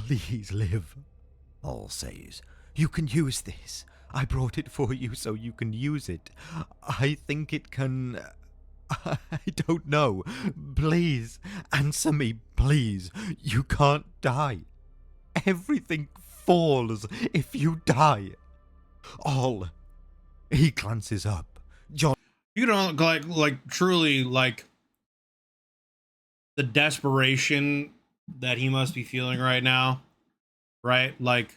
Please live. All says, you can use this. I brought it for you so you can use it. I think it can... I don't know. Please, answer me, please. You can't die. Everything falls if you die. All. He glances up. John... You don't like truly like the desperation that he must be feeling right now, right? Like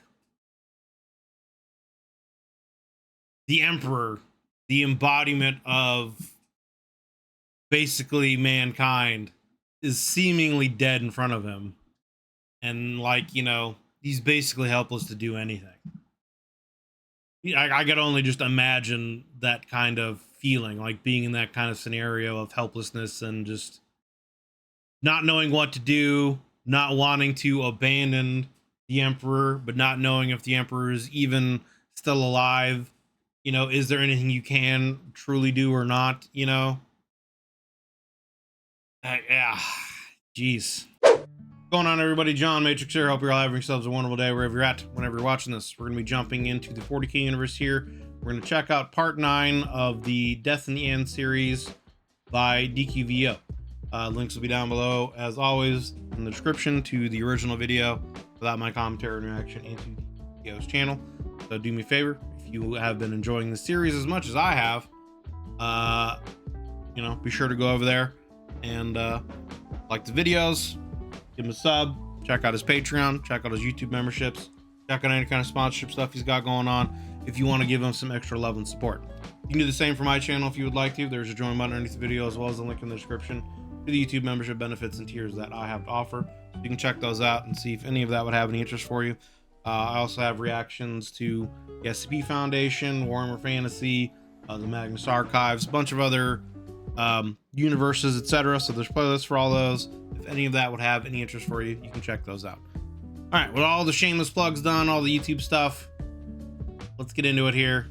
the Emperor, the embodiment of basically mankind, is seemingly dead in front of him. And like, you know, he's basically helpless to do anything. I could only just imagine that kind of feeling, like being in that kind of scenario of helplessness and just not knowing what to do, not wanting to abandon the Emperor, but not knowing if the Emperor is even still alive. You know, is there anything you can truly do or not, you know? Yeah, jeez. What's going on, everybody? John Matrix here. Hope you're all having yourselves a wonderful day wherever you're at, whenever you're watching this. We're going to be jumping into the 40K universe here. We're going to check out part 9 of the Death in the End series by DQVO. Links will be down below, as always, in the description to the original video without my commentary and reaction into DQVO's channel. So do me a favor, if you have been enjoying the series as much as I have, you know, be sure to go over there and like the videos, give him a sub, check out his Patreon, check out his YouTube memberships, check out any kind of sponsorship stuff he's got going on if you want to give him some extra love and support. You can do the same for my channel if you would like to. There's a join button underneath the video, as well as a link in the description to the YouTube membership benefits and tiers that I have to offer. You can check those out and see if any of that would have any interest for you. I also have reactions to the SCP Foundation, Warhammer Fantasy, the Magnus Archives, a bunch of other universes, etc. So there's playlists for all those. If any of that would have any interest for you, you can check those out. All right, with all the shameless plugs done, all the YouTube stuff, let's get into it here.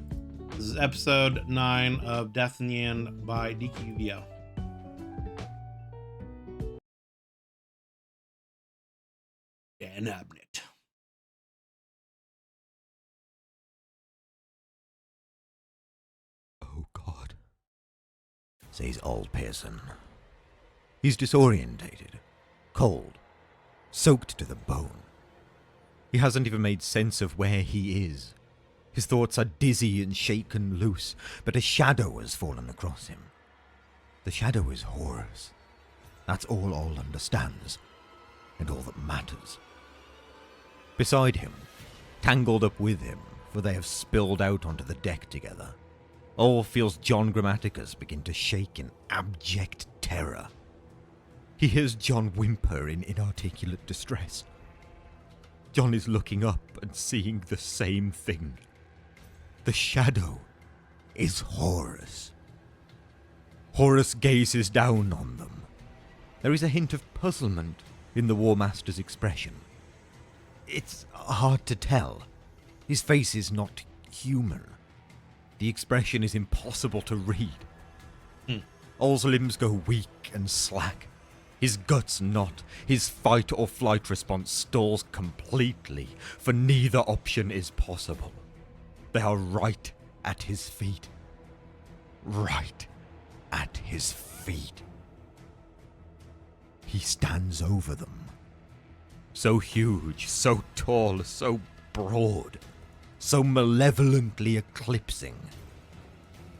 This is episode 9 of Death in the End by DQVO. Dan Abnett. Oh, God, says old Persson. He's disorientated, cold, soaked to the bone. He hasn't even made sense of where he is. His thoughts are dizzy and shaken loose, but a shadow has fallen across him. The shadow is Horus. That's all understands, and all that matters. Beside him, tangled up with him, for they have spilled out onto the deck together, all feels John Grammaticus begin to shake in abject terror. He hears John whimper in inarticulate distress. John is looking up and seeing the same thing. The shadow is Horus. Horus gazes down on them. There is a hint of puzzlement in the Warmaster's expression. It's hard to tell. His face is not human. The expression is impossible to read. All's limbs go weak and slack. His guts knot. His fight or flight response stalls completely, for neither option is possible. They are right at his feet. Right at his feet. He stands over them. So huge, so tall, so broad, so malevolently eclipsing.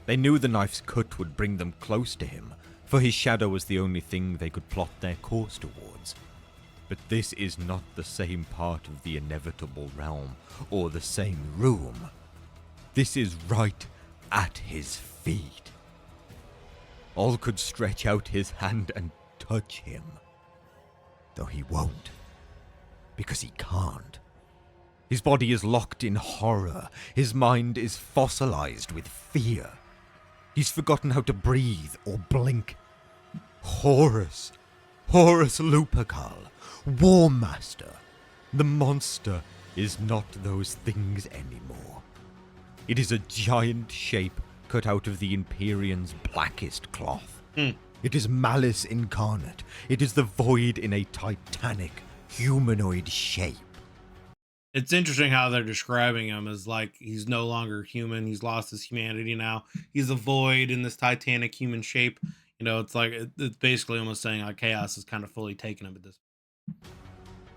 They knew the knife's cut would bring them close to him, for his shadow was the only thing they could plot their course towards. But this is not the same part of the inevitable realm, or the same room. This is right at his feet. All could stretch out his hand and touch him, though he won't. Because he can't. His body is locked in horror. His mind is fossilized with fear. He's forgotten how to breathe or blink. Horus. Horus Lupercal. Warmaster. The monster is not those things anymore. It is a giant shape cut out of the Empyrean's blackest cloth. It is malice incarnate. It is the void in a titanic, humanoid shape. It's interesting how they're describing him as like he's no longer human. He's lost his humanity now. He's a void in this titanic human shape. You know, it's like it's basically almost saying like chaos has kind of fully taken him at this.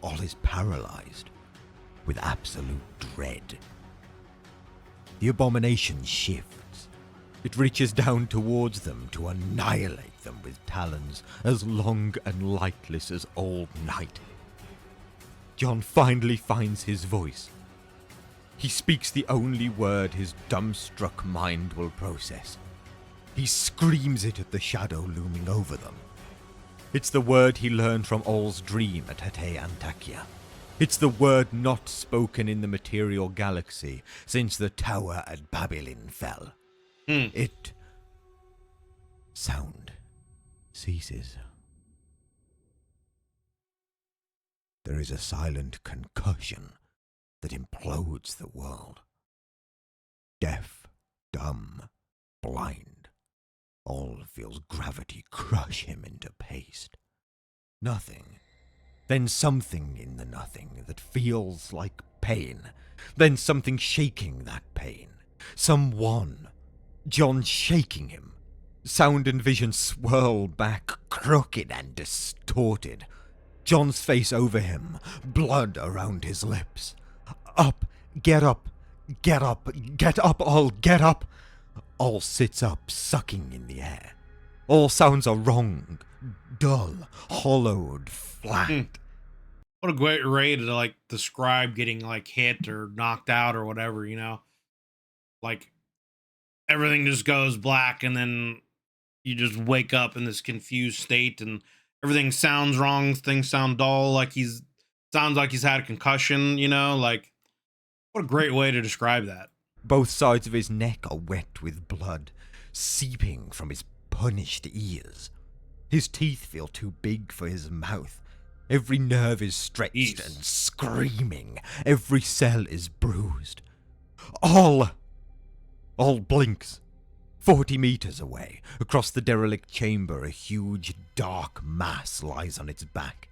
All is paralyzed with absolute dread. The abomination shifts. It reaches down towards them to annihilate them with talons as long and lightless as old night. John finally finds his voice. He speaks the only word his dumbstruck mind will process. He screams it at the shadow looming over them. It's the word he learned from All's dream at Hete Antakya. It's the word not spoken in the material galaxy since the tower at Babylon fell. It... Sound ceases. There is a silent concussion that implodes the world. Deaf, dumb, blind, all feels gravity crush him into paste. Nothing. Then something in the nothing that feels like pain. Then something shaking that pain. Someone. John shaking him. Sound and vision swirl back, crooked and distorted. John's face over him, blood around his lips. Up, get up, get up, get up, all get up. All sits up, sucking in the air. All sounds are wrong, dull, hollowed, flat. What a great way to like describe getting like hit or knocked out or whatever, you know? Like everything just goes black and then you just wake up in this confused state and everything sounds wrong, things sound dull, like sounds like he's had a concussion, you know? Like what a great way to describe that. Both sides of his neck are wet with blood, seeping from his punished ears. His teeth feel too big for his mouth. Every nerve is stretched and screaming. Every cell is bruised. All blinks. 40 meters away, across the derelict chamber, a huge, dark mass lies on its back.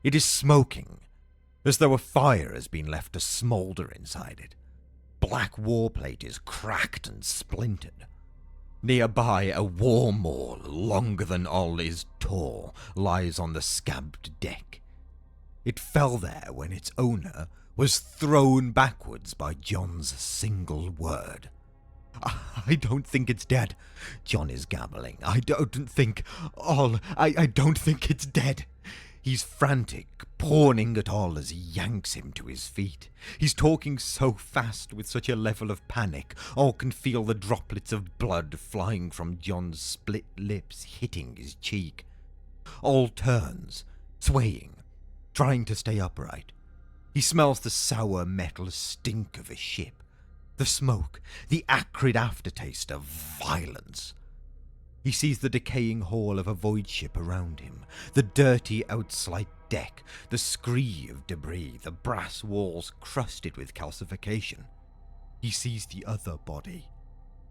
It is smoking, as though a fire has been left to smoulder inside it. Black warplate is cracked and splintered. Nearby, a war maul, longer than all is tall, lies on the scabbed deck. It fell there when its owner was thrown backwards by John's single word. I don't think it's dead, John is gabbling. I don't think it's dead. He's frantic, pawing at all as he yanks him to his feet. He's talking so fast with such a level of panic, all can feel the droplets of blood flying from John's split lips hitting his cheek. All turns, swaying, trying to stay upright. He smells the sour metal stink of a ship. The smoke, the acrid aftertaste of violence. He sees the decaying hull of a void ship around him, the dirty outslight deck, the scree of debris, the brass walls crusted with calcification. He sees the other body.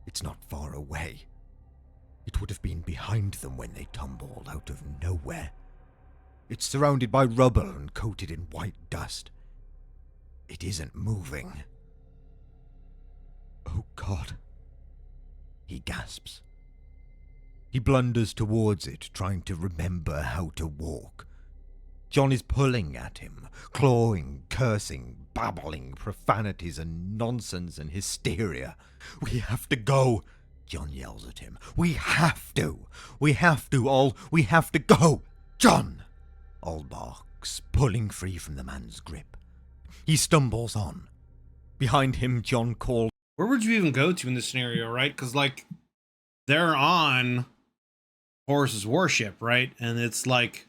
It's not far away. It would have been behind them when they tumbled out of nowhere. It's surrounded by rubble and coated in white dust. It isn't moving. Oh God. He gasps. He blunders towards it, trying to remember how to walk. John is pulling at him, clawing, cursing, babbling profanities and nonsense and hysteria. We have to go, John yells at him. We have to. We have to, all. We have to go. John! All barks, pulling free from the man's grip. He stumbles on. Behind him, John calls. Where would you even go to in this scenario, right? Because, like, they're on Horus's warship, right? And it's like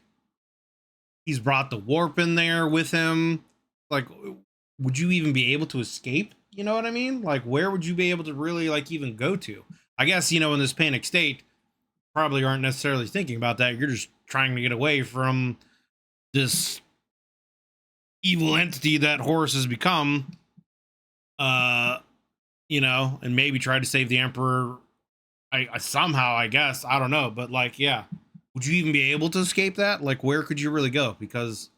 he's brought the warp in there with him. Like, would you even be able to escape? You know what I mean? Like, where would you be able to really, like, even go to? I guess, you know, in this panic state, probably aren't necessarily thinking about that. You're just trying to get away from this evil entity that Horus has become. You know, and maybe try to save the Emperor. I somehow, I guess, I don't know, but like, yeah, would you even be able to escape that? Like, where could you really go? Because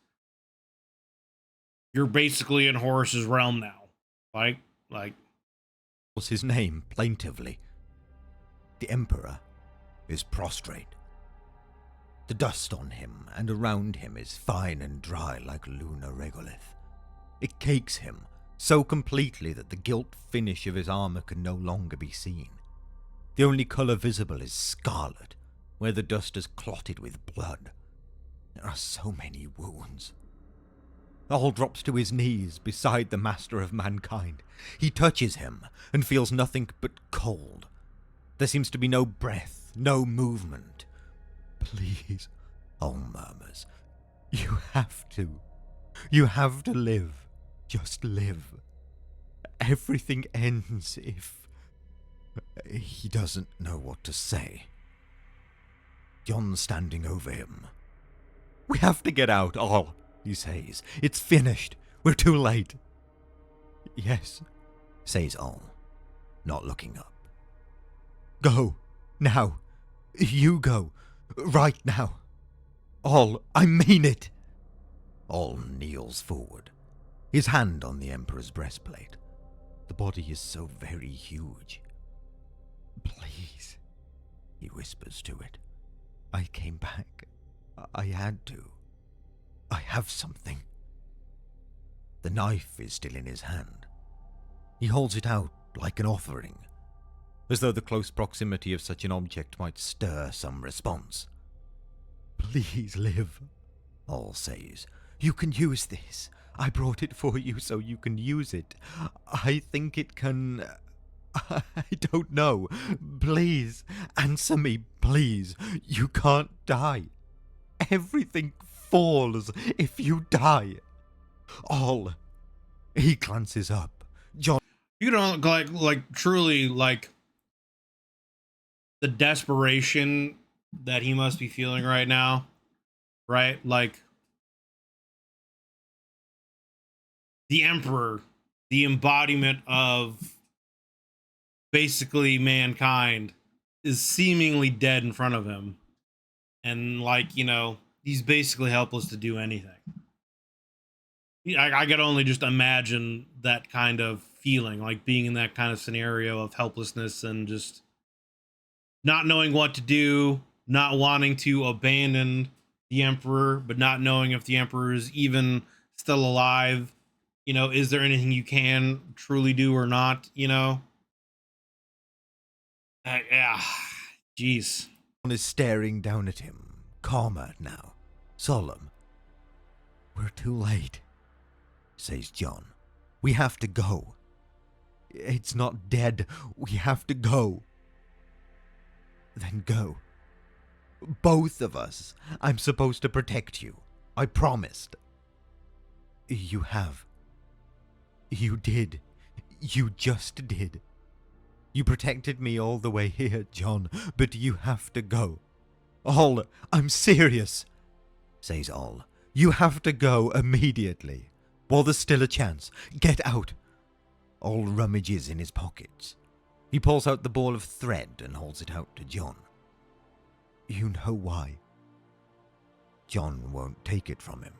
you're basically in Horus's realm now. Like, What's his name plaintively. The Emperor is prostrate. The dust on him and around him is fine and dry like lunar regolith. It cakes him so completely that the gilt finish of his armor can no longer be seen. The only colour visible is scarlet, where the dust is clotted with blood. There are so many wounds. All drops to his knees beside the master of mankind. He touches him and feels nothing but cold. There seems to be no breath, no movement. Please, All murmurs, you have to. You have to live. Just live. Everything ends if... He doesn't know what to say. John's standing over him. We have to get out, All, he says. It's finished. We're too late. Yes, says All, not looking up. Go, now. You go, right now. All, I mean it. All kneels forward, his hand on the Emperor's breastplate. The body is so very huge. Please, he whispers to it. I came back. I had to. I have something. The knife is still in his hand. He holds it out like an offering, as though the close proximity of such an object might stir some response. Please live, All says. You can use this. I brought it for you so you can use it. I think it can... I don't know. Please, answer me, please. You can't die. Everything falls if you die. All. He glances up. John... you don't like truly like the desperation that he must be feeling right now, right? Like the Emperor, the embodiment of basically mankind, is seemingly dead in front of him. And like, you know, he's basically helpless to do anything. I could only just imagine that kind of feeling, like being in that kind of scenario of helplessness and just not knowing what to do, not wanting to abandon the Emperor, but not knowing if the Emperor is even still alive. You know, is there anything you can truly do or not, you know? Yeah, jeez. John is staring down at him, calmer now, solemn. We're too late, says John. We have to go. It's not dead. We have to go. Then go. Both of us. I'm supposed to protect you. I promised. You have. You did. You just did. You protected me all the way here, John, but you have to go. All, I'm serious, says All. You have to go immediately, while there's still a chance. Get out. All rummages in his pockets. He pulls out the ball of thread and holds it out to John. You know why. John won't take it from him.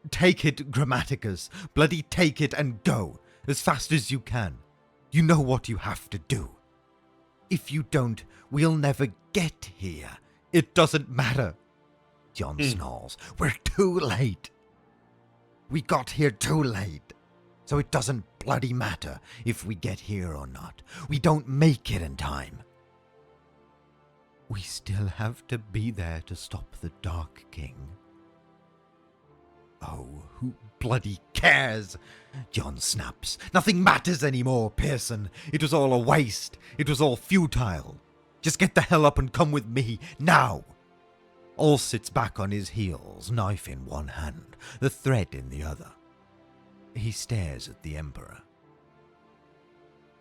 Take it, Grammaticus. Bloody take it and go, as fast as you can. You know what you have to do. If you don't, we'll never get here. It doesn't matter. John snarls. We're too late. We got here too late. So it doesn't bloody matter if we get here or not. We don't make it in time. We still have to be there to stop the Dark King. Oh, who bloody cares? John snaps. Nothing matters anymore, Persson. It was all a waste. It was all futile. Just get the hell up and come with me, now. All sits back on his heels, knife in one hand, the thread in the other. He stares at the Emperor.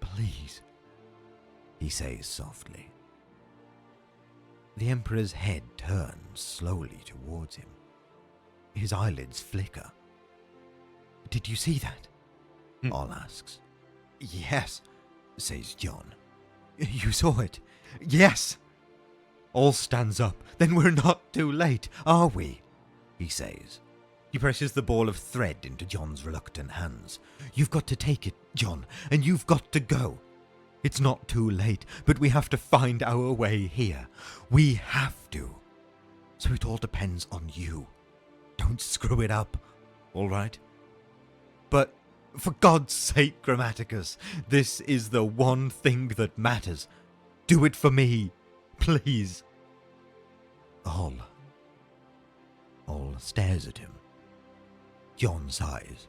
Please, he says softly. The Emperor's head turns slowly towards him. His eyelids flicker. Did you see that? All asks. Yes, says John. You saw it? Yes. All stands up. Then we're not too late, are we? He says. He presses the ball of thread into John's reluctant hands. You've got to take it, John, and you've got to go. It's not too late, but we have to find our way here. We have to. So it all depends on you. Don't screw it up, all right? But for God's sake, Grammaticus, this is the one thing that matters. Do it for me, please. All stares at him. John sighs,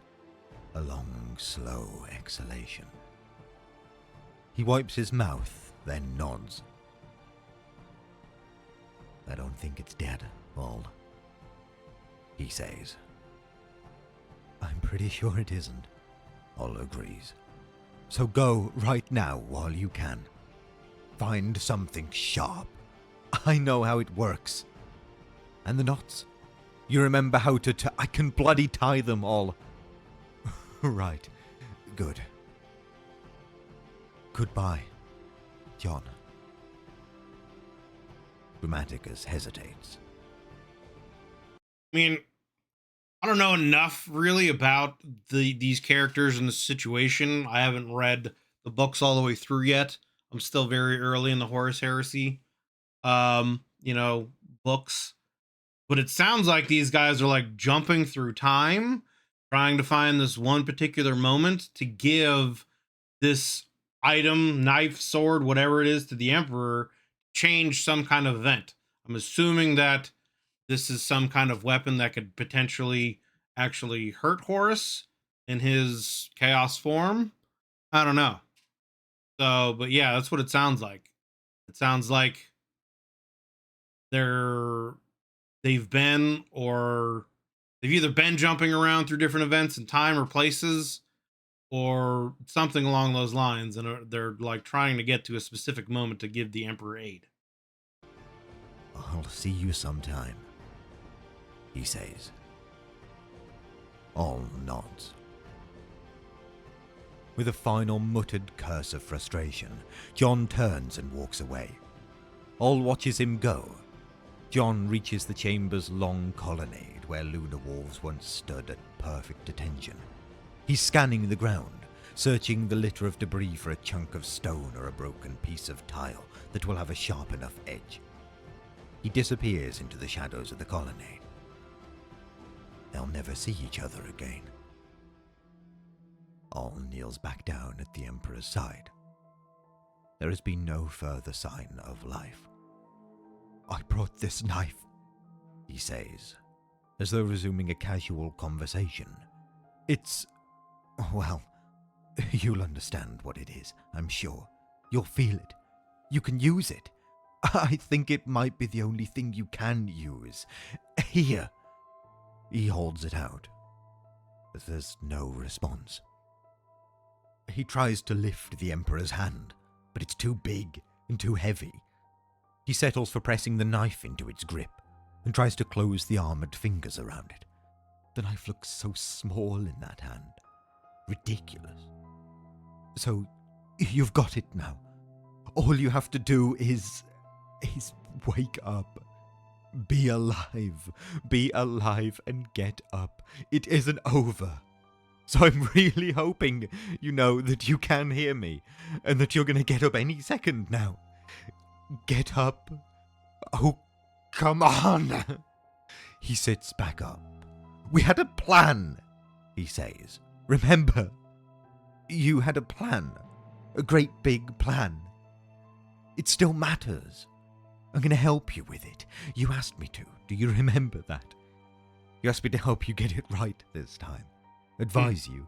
a long, slow exhalation. He wipes his mouth, then nods. I don't think it's dead, All, he says. I'm pretty sure it isn't, All agrees. So go right now while you can. Find something sharp. I know how it works. And the knots? You remember how to I can bloody tie them all. Right. Good. Goodbye, John. Grammaticus hesitates. I mean, I don't know enough really about these characters and the situation. I haven't read the books all the way through yet. I'm still very early in the Horus Heresy, books. But it sounds like these guys are like jumping through time, trying to find this one particular moment to give this item, knife, sword, whatever it is, to the Emperor, change some kind of event. I'm assuming that this is some kind of weapon that could potentially actually hurt Horus in his chaos form. I don't know. So, but yeah, that's what it sounds like. It sounds like they've been, or they've either been jumping around through different events in time or places, or something along those lines, and they're like trying to get to a specific moment to give the Emperor aid. I'll see you sometime, he says. All nods. With a final muttered curse of frustration, John turns and walks away. All watches him go. John reaches the chamber's long colonnade where lunar wolves once stood at perfect attention. He's scanning the ground, searching the litter of debris for a chunk of stone or a broken piece of tile that will have a sharp enough edge. He disappears into the shadows of the colonnade. They'll never see each other again. All kneels back down at the Emperor's side. There has been no further sign of life. I brought this knife, he says, as though resuming a casual conversation. It's, well, you'll understand what it is, I'm sure. You'll feel it. You can use it. I think it might be the only thing you can use. Here. He holds it out, but there's no response. He tries to lift the Emperor's hand, but it's too big and too heavy. He settles for pressing the knife into its grip and tries to close the armored fingers around it. The knife looks so small in that hand. Ridiculous. So, you've got it now. All you have to do is wake up. Be alive. Be alive and get up. It isn't over. So I'm really hoping, that you can hear me, and that you're going to get up any second now. Get up. Oh, come on. He sits back up. We had a plan, he says. Remember, you had a plan. A great big plan. It still matters. I'm going to help you with it. You asked me to. Do you remember that? You asked me to help you get it right this time. Advise you.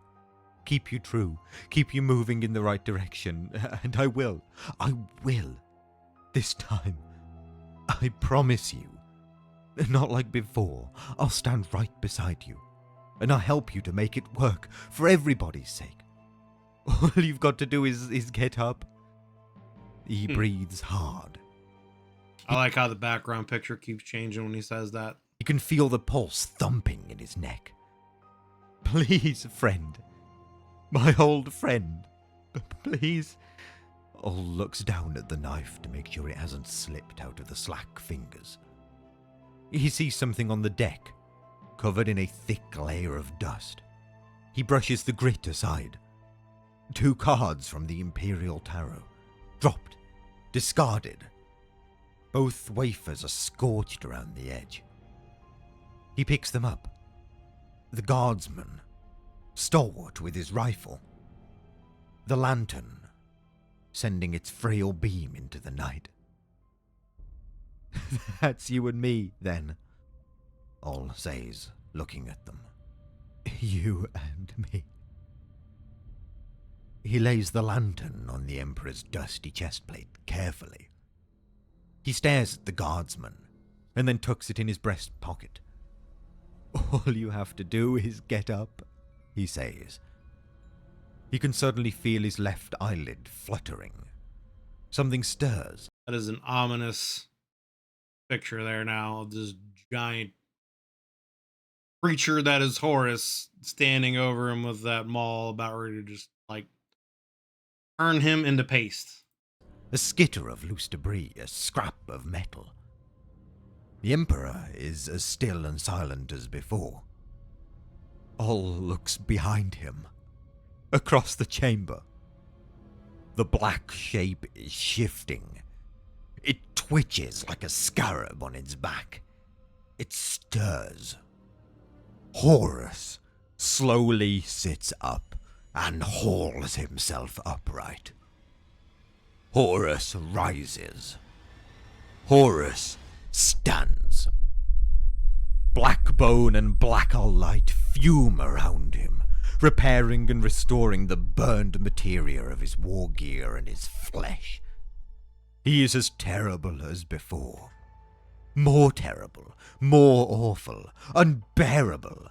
Keep you true. Keep you moving in the right direction. And I will. I will. This time. I promise you. Not like before. I'll stand right beside you. And I'll help you to make it work for everybody's sake. All you've got to do is get up. He breathes hard. I like how the background picture keeps changing when he says that. You can feel the pulse thumping in his neck. Please, friend. My old friend. Please. All looks down at the knife to make sure it hasn't slipped out of the slack fingers. He sees something on the deck. covered in a thick layer of dust. He brushes the grit aside. 2 cards from the Imperial Tarot. Dropped. Discarded. Both wafers are scorched around the edge. He picks them up. The guardsman, stalwart with his rifle. The lantern, sending its frail beam into the night. That's you and me, then, Oll says, looking at them. You and me. He lays the lantern on the Emperor's dusty chestplate carefully. He stares at the guardsman, and then tucks it in his breast pocket. All you have to do is get up, he says. He can suddenly feel his left eyelid fluttering. Something stirs. That is an ominous picture there now of this giant creature that is Horus standing over him with that maul about ready to just like turn him into paste. A skitter of loose debris, a scrap of metal. The Emperor is as still and silent as before. Oll looks behind him, across the chamber. The black shape is shifting. It twitches like a scarab on its back. It stirs. Horus slowly sits up and hauls himself upright. Horus rises. Horus stands. Black bone and black light fume around him, repairing and restoring the burned materia of his war gear and his flesh. He is as terrible as before. More terrible, more awful, unbearable.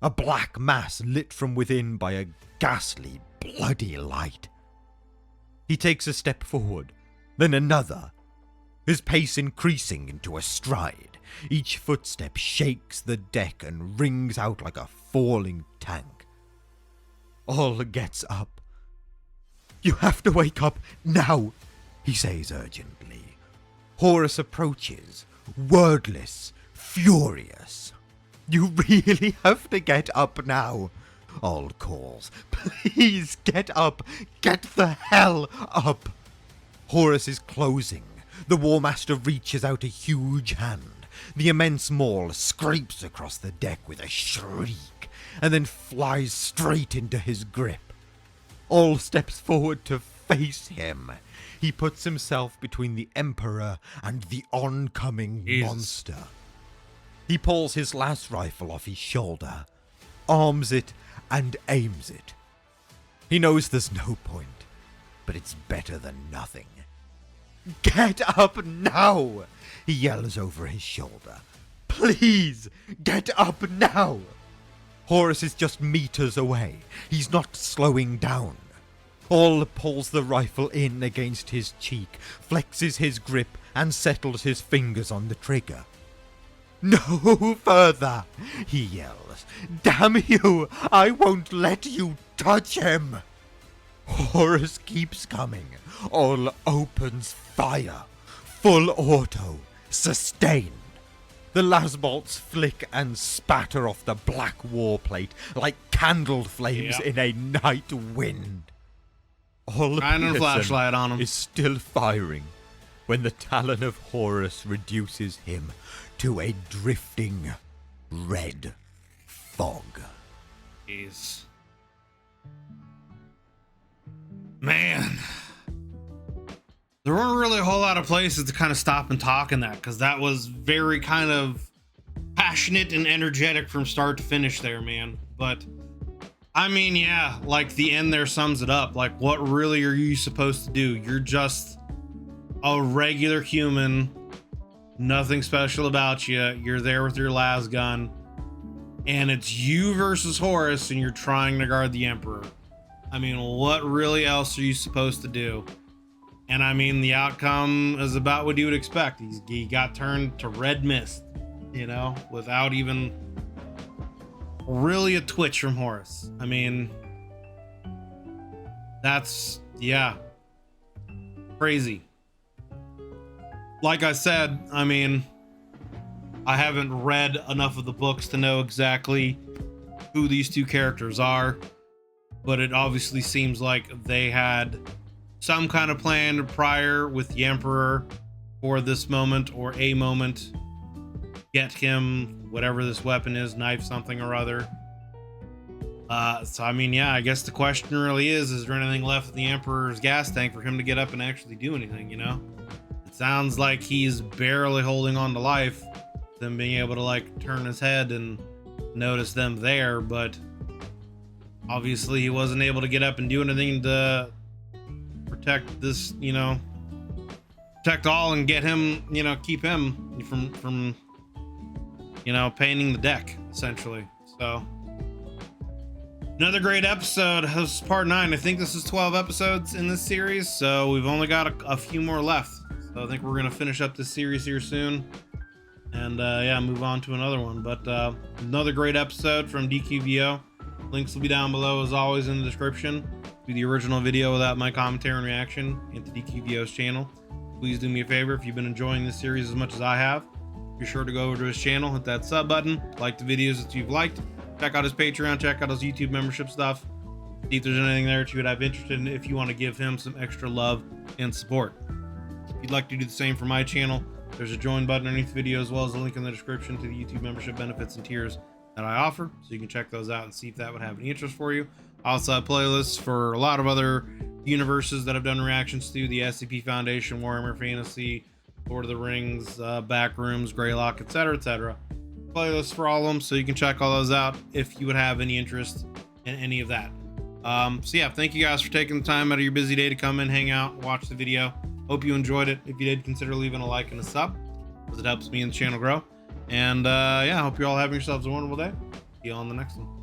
A black mass lit from within by a ghastly, bloody light. He takes a step forward, then another, his pace increasing into a stride. Each footstep shakes the deck and rings out like a falling tank. Oll gets up. You have to wake up now, he says urgently. Horus approaches, wordless, furious. You really have to get up now, Oll calls. Please get up. Get the hell up. Horus is closing. The Warmaster reaches out a huge hand. The immense maul scrapes across the deck with a shriek, and then flies straight into his grip. Oll steps forward to face him. He puts himself between the Emperor and the oncoming monster. He pulls his last rifle off his shoulder, arms it, and aims it. He knows there's no point, but it's better than nothing. Get up now, he yells over his shoulder. Please, get up now. Horus is just meters away. He's not slowing down. Oll pulls the rifle in against his cheek, flexes his grip, and settles his fingers on the trigger. No further, he yells. Damn you, I won't let you touch him. Horus keeps coming. Oll opens fire. Full auto. Sustained. The lasbolts flick and spatter off the black warplate like candle flames in a night wind. Shining a flashlight on him. Is still firing when the talon of Horus reduces him to a drifting red fog. Jeez. Man. There weren't really a whole lot of places to kind of stop and talk in that, because that was very kind of passionate and energetic from start to finish there, man. But I mean, yeah, like the end there sums it up. Like, what really are you supposed to do? You're just a regular human, nothing special about you. You're there with your las gun, and it's you versus Horus, and you're trying to guard the Emperor. I mean, what really else are you supposed to do? And I mean, the outcome is about what you would expect. He got turned to red mist, you know, without even really a twitch from Horus. I mean, that's, yeah, crazy. Like I said, I mean, I haven't read enough of the books to know exactly who these two characters are, but it obviously seems like they had some kind of plan prior with the Emperor for this moment, or a moment, get him whatever this weapon is, knife something or other. So I mean, yeah, I guess the question really is there anything left in the Emperor's gas tank for him to get up and actually do anything, you know? It sounds like he's barely holding on to life, them being able to like turn his head and notice them there, but obviously he wasn't able to get up and do anything to protect this, you know, protect all and get him, you know, keep him from you know, painting the deck essentially. So another great episode. This is part 9. I think this is 12 episodes in this series, so we've only got a few more left. So I think we're gonna finish up this series here soon, and yeah, move on to another one. But another great episode from DQVO. Links will be down below as always in the description to the original video without my commentary and reaction, and to DQVO's channel. Please do me a favor, if you've been enjoying this series as much as I have, be sure to go over to his channel, hit that sub button, like the videos that you've liked, check out his Patreon, check out his YouTube membership stuff, see if there's anything there that you would have interest in if you want to give him some extra love and support. If you'd like to do the same for my channel, there's a join button underneath the video, as well as a link in the description to the YouTube membership benefits and tiers that I offer, so you can check those out and see if that would have any interest for you. I also have playlists for a lot of other universes that I've done reactions to: the SCP Foundation, Warhammer Fantasy, Lord of the Rings, Backrooms, Greylock, etc., etc. Playlists for all of them, so you can check all those out if you would have any interest in any of that. So yeah, thank you guys for taking the time out of your busy day to come in, hang out, watch the video. Hope you enjoyed it. If you did, consider leaving a like and a sub, because it helps me and the channel grow. And yeah, I hope you're all having yourselves a wonderful day. See you all on the next one.